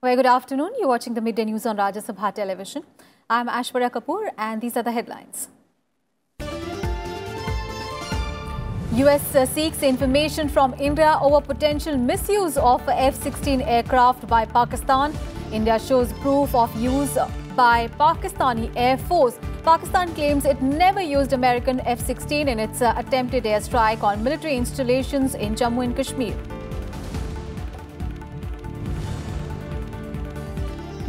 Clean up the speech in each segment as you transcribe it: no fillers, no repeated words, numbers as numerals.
Very good afternoon. You're watching the midday news on Rajya Sabha television. I'm Ashwarya Kapoor and these are the headlines. US seeks information from India over potential misuse of F-16 aircraft by Pakistan. India shows proof of use by Pakistani Air Force. Pakistan claims it never used American F-16 in its attempted airstrike on military installations in Jammu and Kashmir.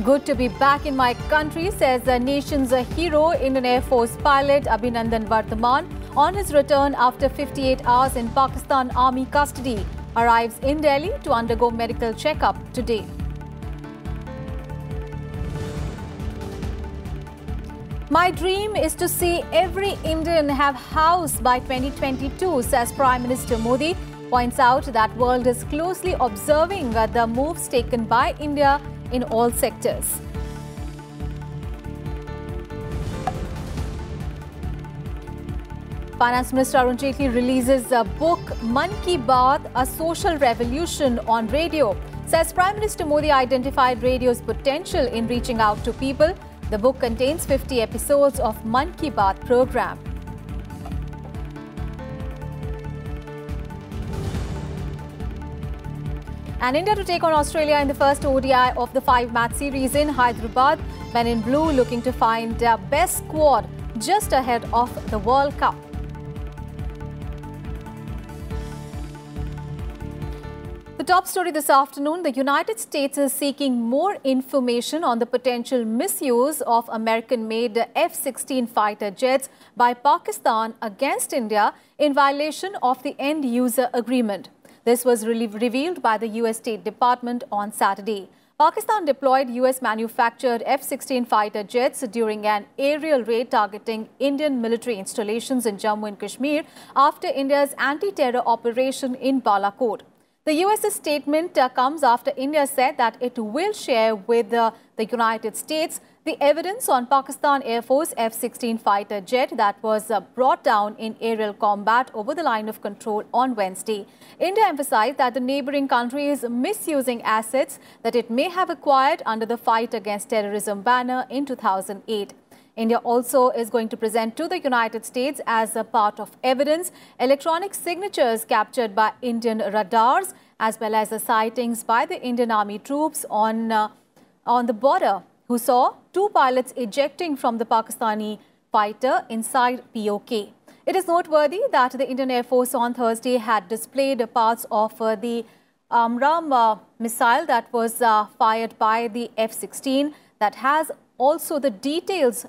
Good to be back in my country, says the nation's hero, Indian Air Force pilot Abhinandan Vardhaman, on his return after 58 hours in Pakistan Army custody. Arrives in Delhi to undergo medical checkup today. My dream is to see every Indian have house by 2022, says Prime Minister Modi. Points out that world is closely observing the moves taken by India in all sectors. Finance Minister Arun Jaitley releases a book, Man Ki Baat, A Social Revolution on Radio. Says Prime Minister Modi identified radio's potential in reaching out to people. The book contains 50 episodes of Man Ki Baat program. And India to take on Australia in the first ODI of the 5-match series in Hyderabad. Men in blue looking to find their best squad just ahead of the World Cup. The top story this afternoon, the United States is seeking more information on the potential misuse of American-made F-16 fighter jets by Pakistan against India in violation of the end-user agreement. This was revealed by the US State Department on Saturday. Pakistan deployed US-manufactured F-16 fighter jets during an aerial raid targeting Indian military installations in Jammu and Kashmir after India's anti-terror operation in Balakot. The US's statement comes after India said that it will share with the United States the evidence on Pakistan Air Force F-16 fighter jet that was brought down in aerial combat over the line of control on Wednesday. India emphasized that the neighboring country is misusing assets that it may have acquired under the Fight Against Terrorism banner in 2008. India also is going to present to the United States as a part of evidence electronic signatures captured by Indian radars as well as the sightings by the Indian Army troops on the border who saw two pilots ejecting from the Pakistani fighter inside POK. It is noteworthy that the Indian Air Force on Thursday had displayed parts of the AMRAAM missile that was fired by the F-16 that has also the details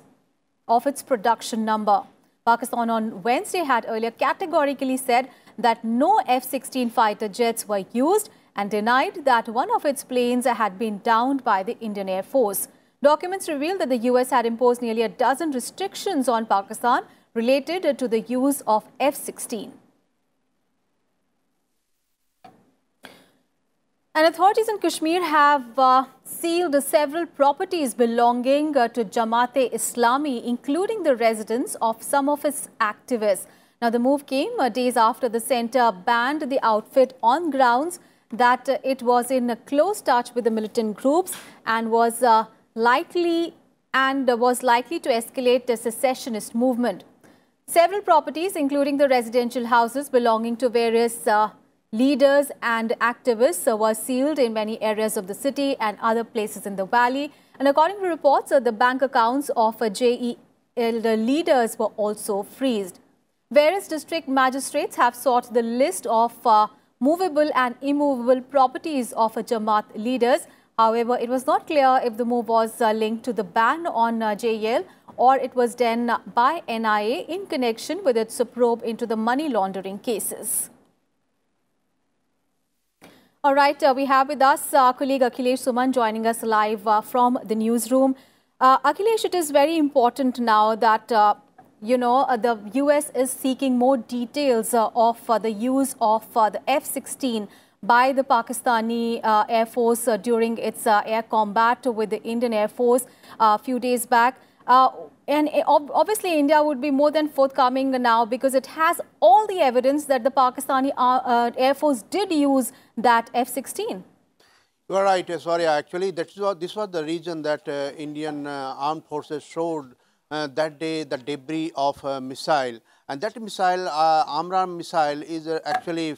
of its production number. Pakistan on Wednesday had earlier categorically said that no F-16 fighter jets were used and denied that one of its planes had been downed by the Indian Air Force. Documents revealed that the US had imposed nearly a dozen restrictions on Pakistan related to the use of F-16. And authorities in Kashmir have sealed several properties belonging to Jamaat-e-Islami, including the residence of some of its activists. Now, the move came days after the centre banned the outfit on grounds that it was in close touch with the militant groups and was likely to escalate the secessionist movement. Several properties, including the residential houses belonging to various leaders and activists, were sealed in many areas of the city and other places in the valley. And according to reports, the bank accounts of JEL leaders were also freezed. Various district magistrates have sought the list of movable and immovable properties of Jamaat leaders. However, it was not clear if the move was linked to the ban on JEL or it was done by NIA in connection with its probe into the money laundering cases. All right, we have with us our colleague Akhilesh Suman joining us live from the newsroom. Akhilesh, it is very important now that, the US is seeking more details of the use of the F-16 by the Pakistani Air Force during its air combat with the Indian Air Force a few days back. And obviously, India would be more than forthcoming now because it has all the evidence that the Pakistani Air Force did use that F-16. You are right, sorry. Actually, this was the reason that Indian armed forces showed that day the debris of a missile, and that missile, Amram missile, is actually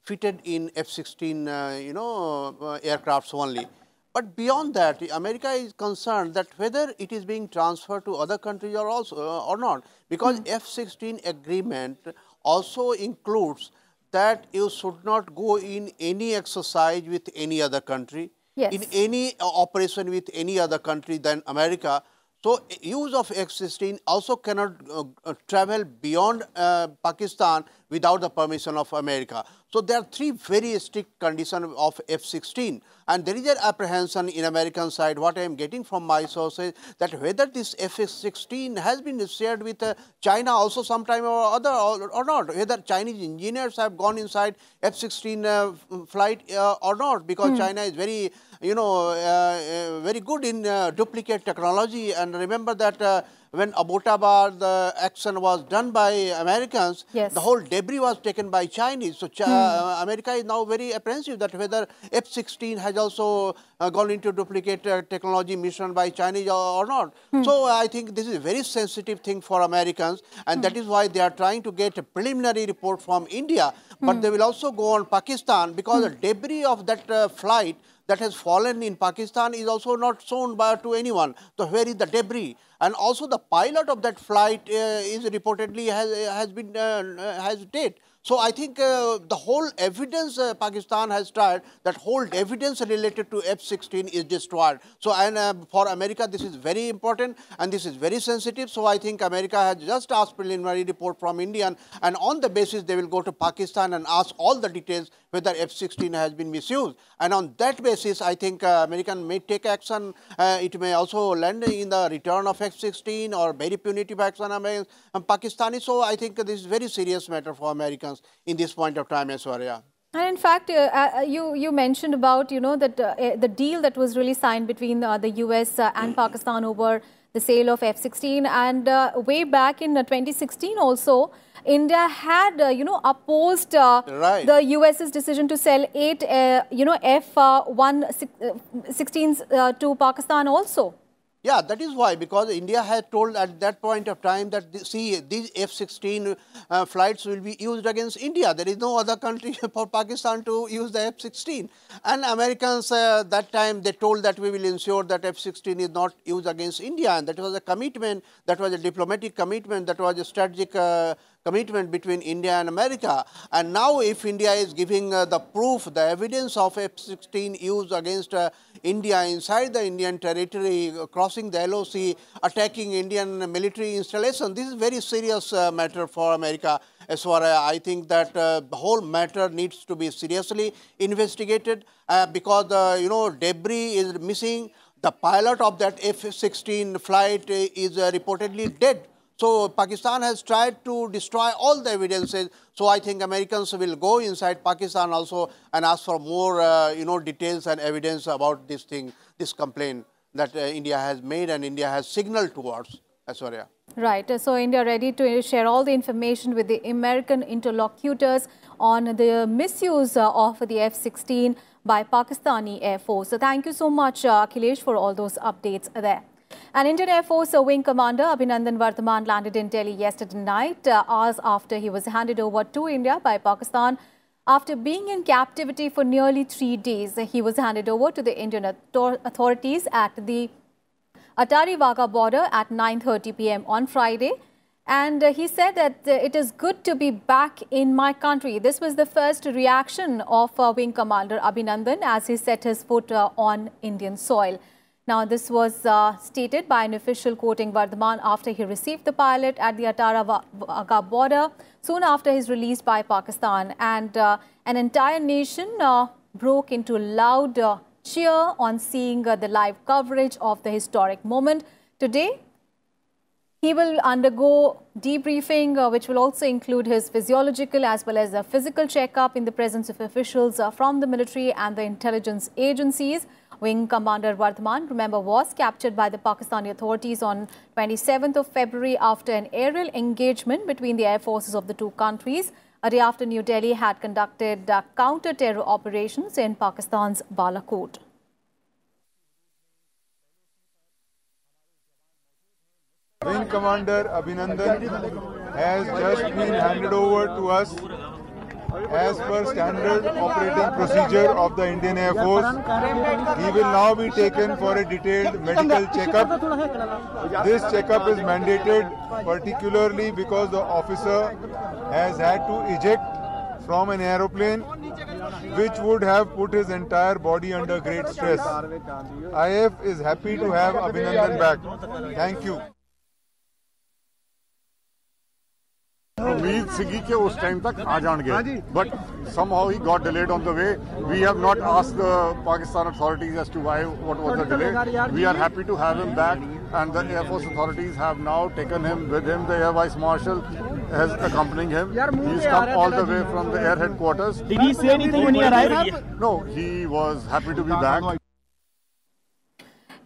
fitted in F-16, aircrafts only. But beyond that, America is concerned that whether it is being transferred to other countries or also or not, because F-16 agreement also includes that you should not go in any exercise with any other country, in Yes. any operation with any other country than America. So, use of F-16 also cannot travel beyond Pakistan without the permission of America. So, there are three very strict conditions of F-16, and there is an apprehension in American side, what I am getting from my sources, that whether this F-16 has been shared with China also sometime or other or not, whether Chinese engineers have gone inside F-16 flight or not, because China is very, very good in duplicate technology. And remember that when Abbottabad, the action was done by Americans, Yes. the whole debris was taken by Chinese. So, America is now very apprehensive that whether F-16 has also gone into duplicate technology mission by Chinese or not. So, I think this is a very sensitive thing for Americans, and that is why they are trying to get a preliminary report from India, but they will also go on Pakistan, because the debris of that flight that has fallen in Pakistan is also not shown to anyone. So, where is the debris? And also the pilot of that flight is reportedly has dead. So, I think the whole evidence Pakistan has tried, that whole evidence related to F-16 is destroyed. So, and for America this is very important and this is very sensitive. So, I think America has just asked preliminary report from India, and on the basis they will go to Pakistan and ask all the details whether F-16 has been misused. And on that basis, I think American may take action. It may also land in the return of F-16 or very punitive action on Pakistani. So, I think this is a very serious matter for Americans in this point of time, Aishwarya. And in fact, you mentioned about, that the deal that was really signed between the US and Pakistan over the sale of F-16, and way back in 2016 also, India had, opposed the US's decision to sell 8, F-116s to Pakistan also. Yeah, that is why, because India had told at that point of time that, see, these F-16 flights will be used against India. There is no other country for Pakistan to use the F-16. And Americans that time, they told that we will ensure that F-16 is not used against India. And that was a commitment, that was a diplomatic commitment, that was a strategic commitment between India and America. And now if India is giving the proof, the evidence of F-16 use against India inside the Indian territory, crossing the LOC, attacking Indian military installation, this is very serious matter for America. As far as I think that the whole matter needs to be seriously investigated because debris is missing. The pilot of that F-16 flight is reportedly dead. So, Pakistan has tried to destroy all the evidences. So, I think Americans will go inside Pakistan also and ask for more, details and evidence about this thing, this complaint that India has made and India has signaled towards. Aishwarya. Right. So, India ready to share all the information with the American interlocutors on the misuse of the F-16 by Pakistani Air Force. So, thank you so much, Akhilesh, for all those updates there. An Indian Air Force Wing Commander Abhinandan Vardhaman landed in Delhi yesterday night, hours after he was handed over to India by Pakistan. After being in captivity for nearly 3 days, he was handed over to the Indian authorities at the Attari-Wagah border at 9:30 p.m. on Friday. And he said that it is good to be back in my country. This was the first reaction of Wing Commander Abhinandan as he set his foot on Indian soil. Now, this was stated by an official quoting Vardhaman after he received the pilot at the Attari-Wagah border soon after his release by Pakistan. And an entire nation broke into loud cheer on seeing the live coverage of the historic moment. Today, he will undergo debriefing, which will also include his physiological as well as a physical checkup in the presence of officials from the military and the intelligence agencies. Wing Commander Vardhaman, remember, was captured by the Pakistani authorities on 27th of February after an aerial engagement between the air forces of the two countries. a day after New Delhi had conducted counter-terror operations in Pakistan's Balakot. Wing Commander Abhinandan has just been handed over to us as per standard operating procedure of the Indian Air Force. He will now be taken for a detailed medical checkup. This checkup is mandated particularly because the officer has had to eject from an aeroplane which would have put his entire body under great stress. IF is happy to have Abhinandan back. Thank you. उम्मीद सीगी कि उस time तक आ जाएंगे, but somehow he got delayed on the way. We have not asked the Pakistan authorities as to what was the delay. We are happy to have him back, and the Air Force authorities have now taken him with him. The Air Vice Marshal is accompanying him. He's come all the way from the Air Headquarters. Did he say anything when he arrived? No, he was happy to be back.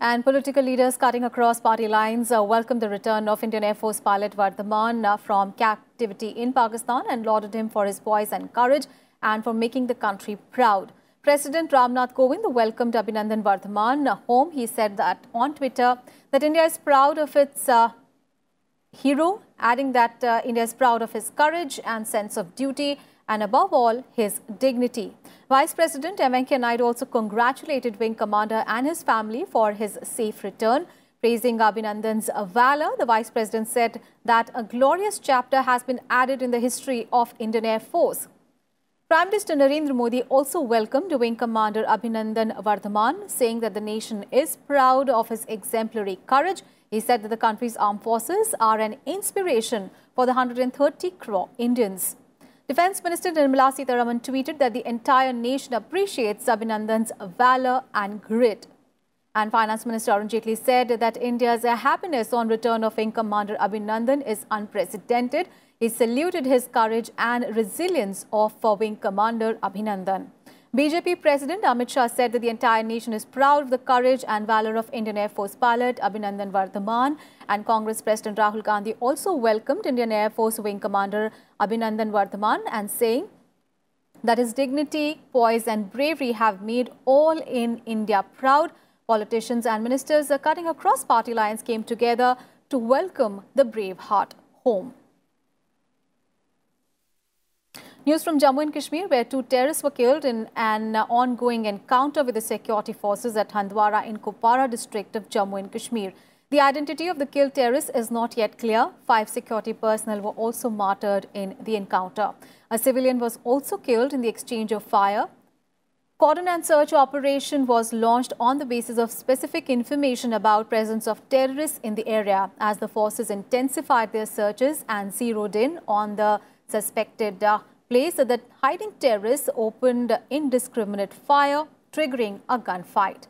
And political leaders cutting across party lines welcomed the return of Indian Air Force pilot Vardhaman from captivity in Pakistan and lauded him for his poise and courage and for making the country proud. President Ramnath Kovind welcomed Abhinandan Vardhaman home. He said that on Twitter that India is proud of its hero, adding that India is proud of his courage and sense of duty and above all his dignity. Vice President M. Venkaiah Naidu also congratulated Wing Commander and his family for his safe return. Praising Abhinandan's valor, the Vice President said that a glorious chapter has been added in the history of Indian Air Force. Prime Minister Narendra Modi also welcomed Wing Commander Abhinandan Vardhaman, saying that the nation is proud of his exemplary courage. He said that the country's armed forces are an inspiration for the 130 crore Indians. Defence Minister Nirmala Sitharaman tweeted that the entire nation appreciates Abhinandan's valor and grit. And Finance Minister Arun Jaitley said that India's happiness on return of Wing Commander Abhinandan is unprecedented. He saluted his courage and resilience of Wing Commander Abhinandan. BJP President Amit Shah said that the entire nation is proud of the courage and valor of Indian Air Force pilot Abhinandan Vardhaman. And Congress President Rahul Gandhi also welcomed Indian Air Force Wing Commander Abhinandan Vardhaman and saying that his dignity, poise and bravery have made all in India proud. Politicians and ministers cutting across party lines came together to welcome the brave heart home. News from Jammu and Kashmir, where 2 terrorists were killed in an ongoing encounter with the security forces at Handwara in Kupwara district of Jammu and Kashmir. The identity of the killed terrorists is not yet clear. 5 security personnel were also martyred in the encounter. A civilian was also killed in the exchange of fire. Cordon and search operation was launched on the basis of specific information about presence of terrorists in the area as the forces intensified their searches and zeroed in on the suspected place that hiding terrorists opened indiscriminate fire, triggering a gunfight.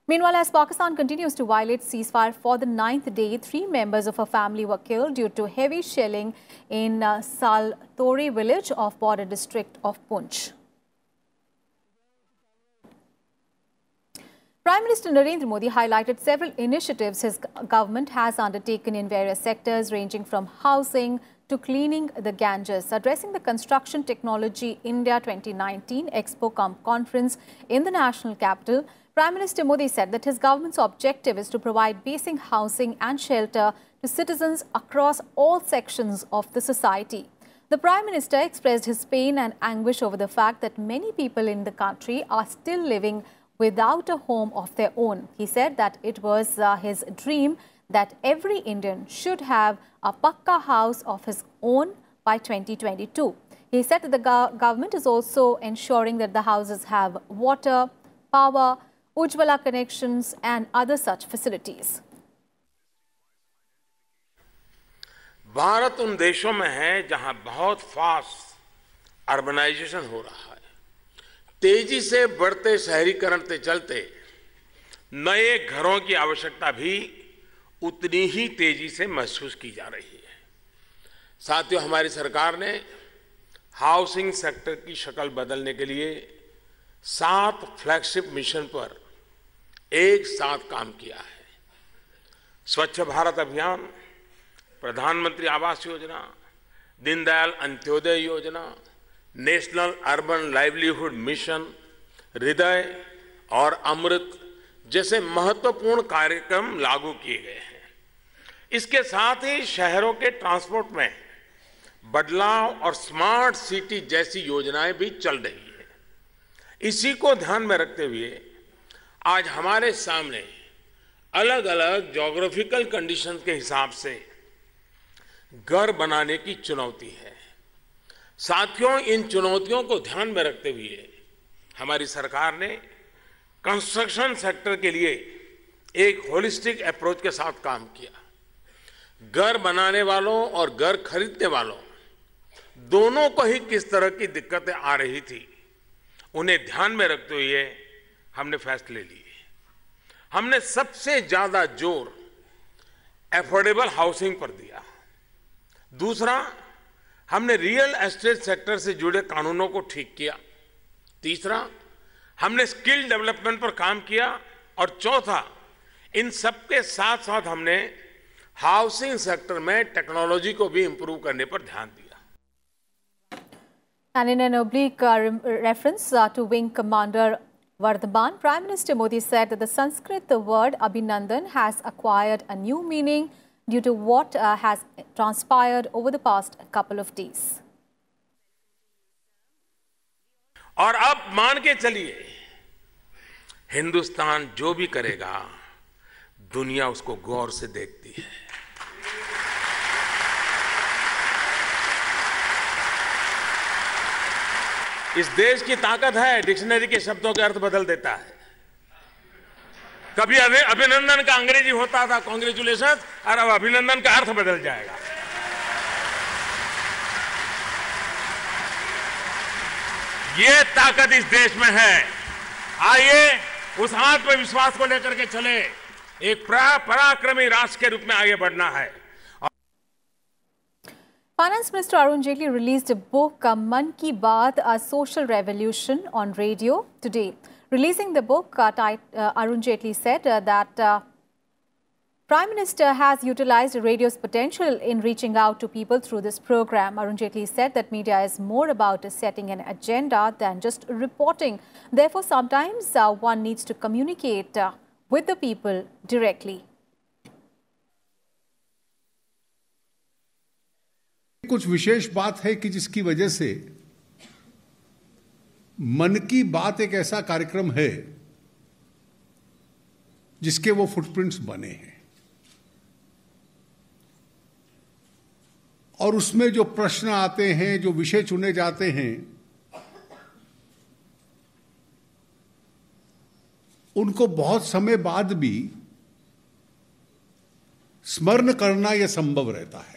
Meanwhile, as Pakistan continues to violate ceasefire for the 9th day, 3 members of a family were killed due to heavy shelling in Saltori village of border district of Poonch. Prime Minister Narendra Modi highlighted several initiatives his government has undertaken in various sectors ranging from housing to cleaning the Ganges. Addressing the Construction Technology India 2019 Expo conference in the national capital, Prime Minister Modi said that his government's objective is to provide basic housing and shelter to citizens across all sections of the society. The Prime Minister expressed his pain and anguish over the fact that many people in the country are still living without a home of their own. He said that it was his dream that every Indian should have a pakka house of his own by 2022. He said that the government is also ensuring that the houses have water, power, Ujjwala connections and other such facilities. Bharat उन देशों में है जहां बहुत fast urbanisation हो रहा है। तेजी से बढ़ते शहरीकरण के चलते नए घरों की आवश्यकता भी उतनी ही तेजी से महसूस की जा रही है। साथियों, हमारी सरकार ने हाउसिंग सेक्टर की शक्ल बदलने के लिए 7 फ्लैगशिप मिशन पर एक साथ काम किया है। स्वच्छ भारत अभियान, प्रधानमंत्री आवास योजना, दीनदयाल अंत्योदय योजना, नेशनल अर्बन लाइवलीहुड मिशन, हृदय और अमृत जैसे महत्वपूर्ण कार्यक्रम लागू किए गए हैं। इसके साथ ही शहरों के ट्रांसपोर्ट में बदलाव और स्मार्ट सिटी जैसी योजनाएं भी चल रही है। इसी को ध्यान में रखते हुए आज हमारे सामने अलग अलग ज्योग्राफिकल कंडीशंस के हिसाब से घर बनाने की चुनौती है। साथियों, इन चुनौतियों को ध्यान में रखते हुए हमारी सरकार ने कंस्ट्रक्शन सेक्टर के लिए एक होलिस्टिक अप्रोच के साथ काम किया। घर बनाने वालों और घर खरीदने वालों दोनों को ही किस तरह की दिक्कतें आ रही थी, उन्हें ध्यान में रखते हुए हमने फैसले लिए। हमने सबसे ज्यादा जोर एफोर्डेबल हाउसिंग पर दिया। दूसरा, हमने रियल एस्टेट सेक्टर से जुड़े कानूनों को ठीक किया। तीसरा, हमने स्किल डेवलपमेंट पर काम किया। और चौथा, इन सबके साथ साथ हमने हाउसिंग सेक्टर में टेक्नोलॉजी को भी इंप्रूव करने पर ध्यान दिया। And in an oblique reference to Wing Commander Vardhaman, Prime Minister Modi said that the Sanskrit word Abhinandan has acquired a new meaning due to what has transpired over the past couple of days. और अब मान के चलिए, हिंदुस्तान जो भी करेगा दुनिया उसको गौर से देखती है। इस देश की ताकत है, डिक्शनरी के शब्दों के अर्थ बदल देता है। कभी अभिनंदन का अंग्रेजी होता था कांग्रेचुलेशन, और अब अभिनंदन का अर्थ बदल जाएगा। ये ताकत इस देश में है। आइए उस आत्मविश्वास को लेकर के चले, एक पराक्रमी राष्ट्र के रूप में आगे बढ़ना है। Finance Minister Arun Jaitley released a book, Man Ki Baat, A Social Revolution, on radio today. Releasing the book, Arun Jaitley said that Prime Minister has utilized radio's potential in reaching out to people through this program. Arun Jaitley said that media is more about setting an agenda than just reporting. Therefore, sometimes one needs to communicate with the people directly. कुछ विशेष बात है कि जिसकी वजह से मन की बात एक ऐसा कार्यक्रम है जिसके वो फुटप्रिंट्स बने हैं, और उसमें जो प्रश्न आते हैं, जो विषय चुने जाते हैं, उनको बहुत समय बाद भी स्मरण करना यह संभव रहता है।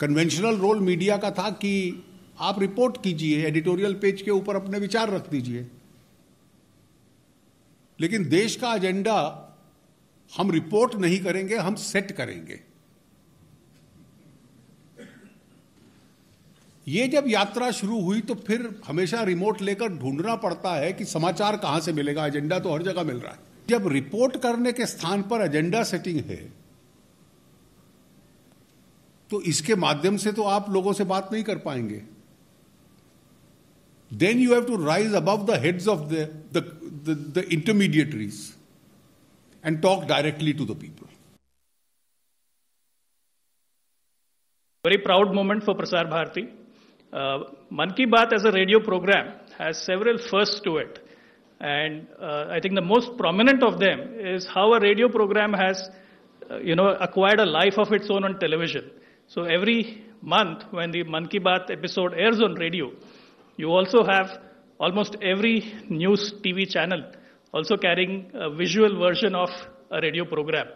कन्वेंशनल रोल मीडिया का था कि आप रिपोर्ट कीजिए, एडिटोरियल पेज के ऊपर अपने विचार रख दीजिए, लेकिन देश का एजेंडा हम रिपोर्ट नहीं करेंगे, हम सेट करेंगे। ये जब यात्रा शुरू हुई तो फिर हमेशा रिमोट लेकर ढूंढना पड़ता है कि समाचार कहां से मिलेगा, एजेंडा तो हर जगह मिल रहा है। जब रिपोर्ट करने के स्थान पर एजेंडा सेटिंग है तो इसके माध्यम से तो आप लोगों से बात नहीं कर पाएंगे। Then you have to rise above the heads of the intermediaries and talk directly to the people. Very proud moment for Prasar Bharati. Man Ki Baat as a radio program has several firsts to it, and I think the most prominent of them is how a radio program has, acquired a life of its own on television. So every month when the Man Ki Baat episode airs on radio, you also have almost every news TV channel also carrying a visual version of a radio program.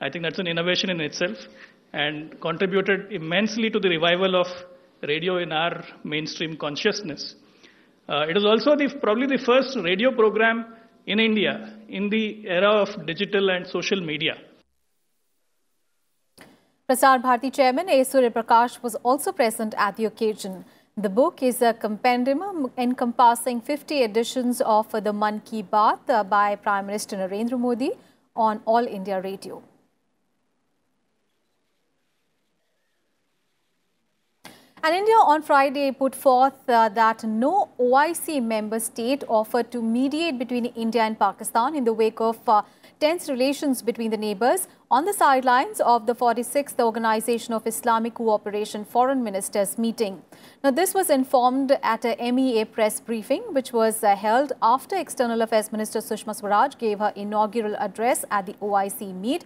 I think that's an innovation in itself and contributed immensely to the revival of radio in our mainstream consciousness. It is also probably the first radio program in India in the era of digital and social media. Prasar Bharati Chairman A. Surya Prakash was also present at the occasion. The book is a compendium encompassing 50 editions of the Man Ki Baat by Prime Minister Narendra Modi on All India Radio. And India on Friday put forth that no OIC member state offered to mediate between India and Pakistan in the wake of tense relations between the neighbours on the sidelines of the 46th Organization of Islamic Cooperation Foreign Ministers meeting. Now, this was informed at a MEA press briefing, which was held after External Affairs Minister Sushma Swaraj gave her inaugural address at the OIC meet.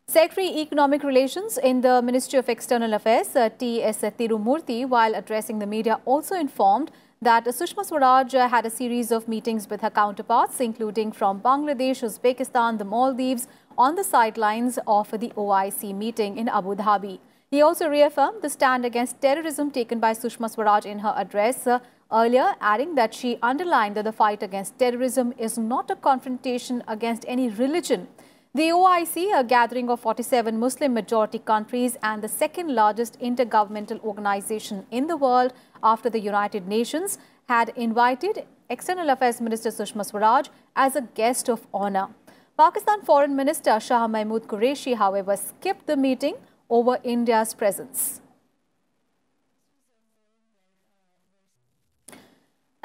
Secretary Economic Relations in the Ministry of External Affairs, T.S. Tirumurthy, while addressing the media, also informed that Sushma Swaraj had a series of meetings with her counterparts, including from Bangladesh, Uzbekistan, the Maldives, on the sidelines of the OIC meeting in Abu Dhabi. He also reaffirmed the stand against terrorism taken by Sushma Swaraj in her address earlier, adding that she underlined that the fight against terrorism is not a confrontation against any religion. The OIC, a gathering of 47 Muslim-majority countries and the second largest intergovernmental organization in the world after the United Nations, had invited External Affairs Minister Sushma Swaraj as a guest of honor. Pakistan Foreign Minister Shah Mahmood Qureshi, however, skipped the meeting over India's presence.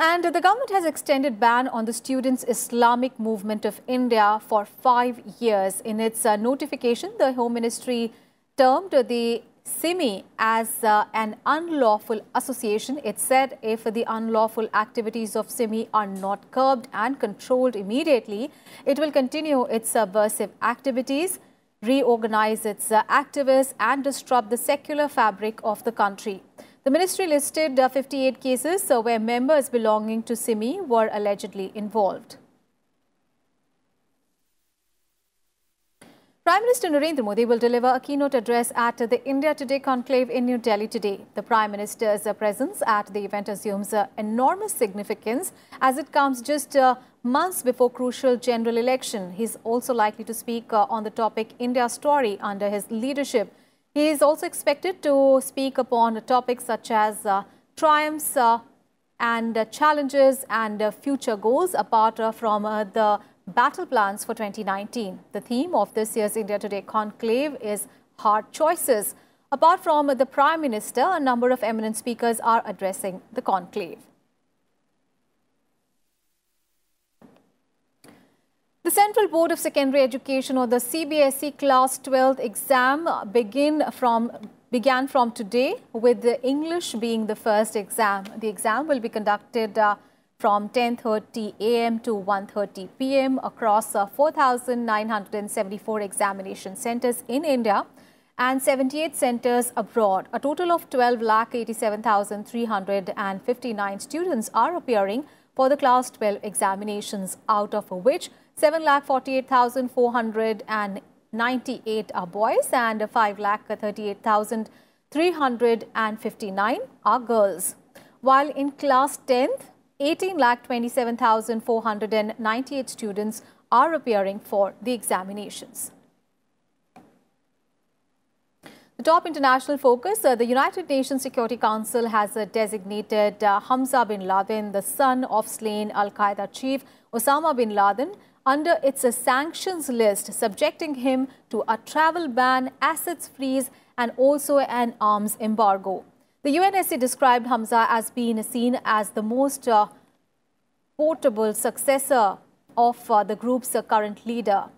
And the government has extended ban on the Students' Islamic Movement of India for 5 years. In its notification, the Home Ministry termed the SIMI as an unlawful association. It said if the unlawful activities of SIMI are not curbed and controlled immediately, it will continue its subversive activities, reorganize its activists and disrupt the secular fabric of the country. The ministry listed 58 cases where members belonging to SIMI were allegedly involved. Prime Minister Narendra Modi will deliver a keynote address at the India Today conclave in New Delhi today. The Prime Minister's presence at the event assumes enormous significance as it comes just months before crucial general election. He is also likely to speak on the topic India's story under his leadership. He is also expected to speak upon topics such as triumphs and challenges and future goals apart from the battle plans for 2019. The theme of this year's India Today conclave is hard choices. Apart from the Prime Minister, a number of eminent speakers are addressing the conclave. The Central Board of Secondary Education, or the CBSE Class 12th exam began from today, with the English being the first exam. The exam will be conducted from 10:30 a.m. to 1:30 p.m. across 4,974 examination centres in India and 78 centres abroad. A total of 12,87,359 students are appearing for the Class 12 examinations, out of which 7,48,498 are boys and 5,38,359 are girls. While in Class 10th, 18,27,498 students are appearing for the examinations. The top international focus, the United Nations Security Council has designated Hamza bin Laden, the son of slain Al-Qaeda chief Osama bin Laden, under its sanctions list, subjecting him to a travel ban, assets freeze and also an arms embargo. The UNSC described Hamza as being seen as the most portable successor of the group's current leader.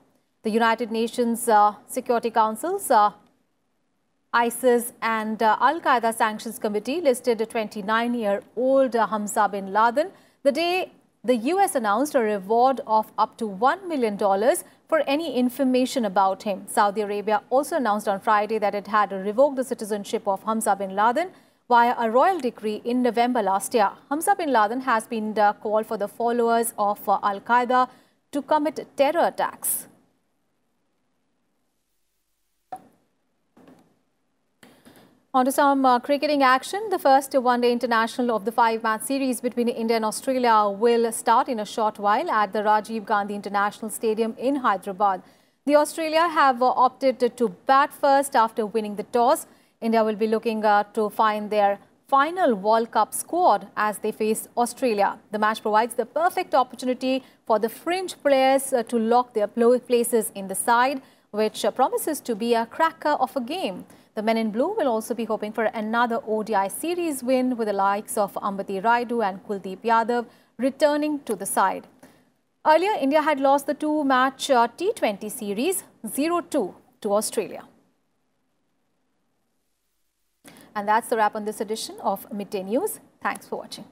The United Nations Security Council's ISIS and Al-Qaeda Sanctions Committee listed a 29-year-old Hamza bin Laden the day the US announced a reward of up to $1 million for any information about him. Saudi Arabia also announced on Friday that it had revoked the citizenship of Hamza bin Laden via a royal decree in November last year. Hamza bin Laden has been called for the followers of Al-Qaeda to commit terror attacks. On to some cricketing action. The first one-day international of the 5-match series between India and Australia will start in a short while at the Rajiv Gandhi International Stadium in Hyderabad. The Australia have opted to bat first after winning the toss. India will be looking to find their final World Cup squad as they face Australia. The match provides the perfect opportunity for the fringe players to lock their places in the side, which promises to be a cracker of a game. The men in blue will also be hoping for another ODI series win with the likes of Ambati Rayudu and Kuldeep Yadav returning to the side. Earlier, India had lost the two-match T20 series 0-2 to Australia. And that's the wrap on this edition of Midday News. Thanks for watching.